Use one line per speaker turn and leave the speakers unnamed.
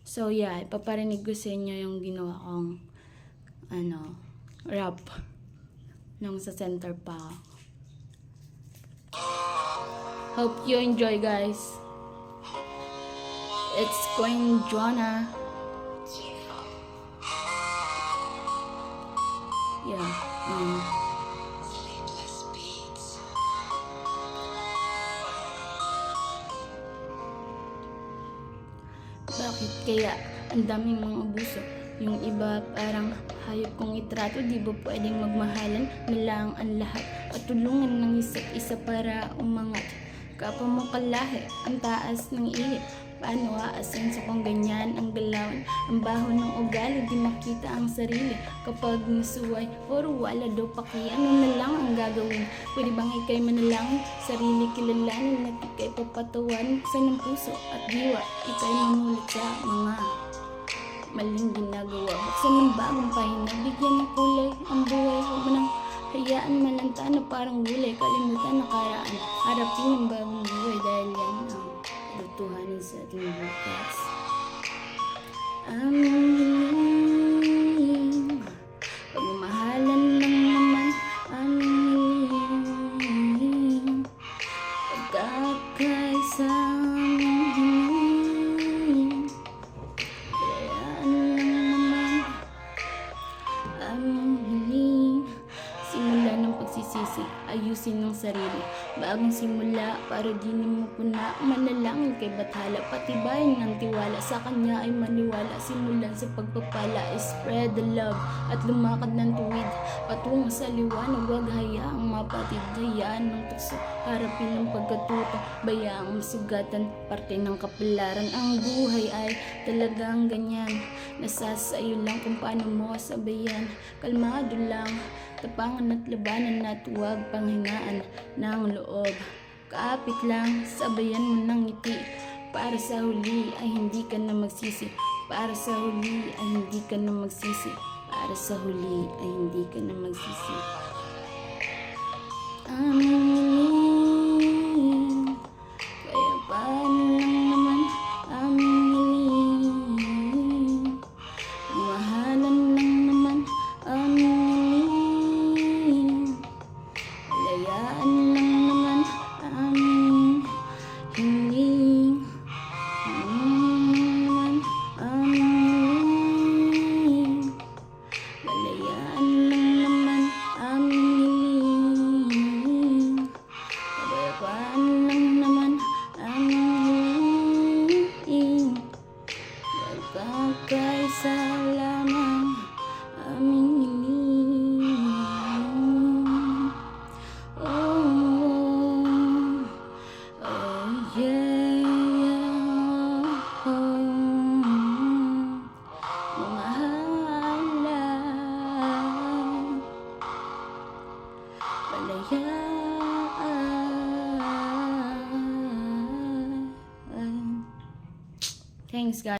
So yeah, ipaparinig ko sa inyo yung ginawa kong rap nung sa center pa ako. Hope you enjoy, guys. It's Queen Joanna. Yeah. Bakit kaya ang daming mga abuso? Yung iba parang hayop kong itrato. Di ba pwedeng magmahalan na lang ang lahat at tulungan ng isa't isa para umangat? Kapwa mo kalahi, ang taas ng ihip. Paano aasenso kung ganyan ang galawan? Ang baho ng ugali, di makita ang sarili. Kapag nasuway, puro wala daw paki. Ano na lang ang gagawin? Pwede bang ikay manalangin? Sarili kilalanin at ikay papatawanin. Buksan ng puso at diwa, ikay mamulit sa mga maling ginagawa. Buksan ng bagong pahina, bigyan ng kulay ang buhay. Huwag mo nang hayaan malanta na parang gulay. Kalimutan na karaan, harapin ang bagong buhay dahil yan ang tutuhanin sa ating bukas. Ang hiling, pagmamahalan lang naman ang hiling, pagkakaisa ang hiling, kayaan lang naman ang hiling. Simula ng pagsisisi, ayusin ng sarili. Bagong simula para di mo puna. Manalangin kay Bathala, patibayan ng tiwala. Sa kanya ay maniwala. Simulan sa pagpapala, spread the love at lumakad ng tuwid patungo sa liwanag. Huwag hayaang mapatid, hayaan ng tukso, harapin ng pagkatuto, bayaang masugatan, parte ng kapalaran. Ang buhay ay talagang ganyan, nasa sa'yo lang kung paano mo sabayan. Kalmado lang, tapangan at labanan at huwag panghinaan ng loob. Kaapit lang, sabayan mo ng ngiti. Para sa huli ay hindi ka na magsisi. Para sa huli ay hindi ka na magsisi. Para sa huli ay hindi ka na magsisi. Aming kaya paano lang naman aming hiling. Mahalan lang naman aming layaan lang naman aming hiling. Naman aming layaan lang naman aming hiling. Kapayapaan lang naman aming hiling. Magkakaisa lamang aming hiling. Oh, yeah. Mamahala, palayaan. Thanks, guys.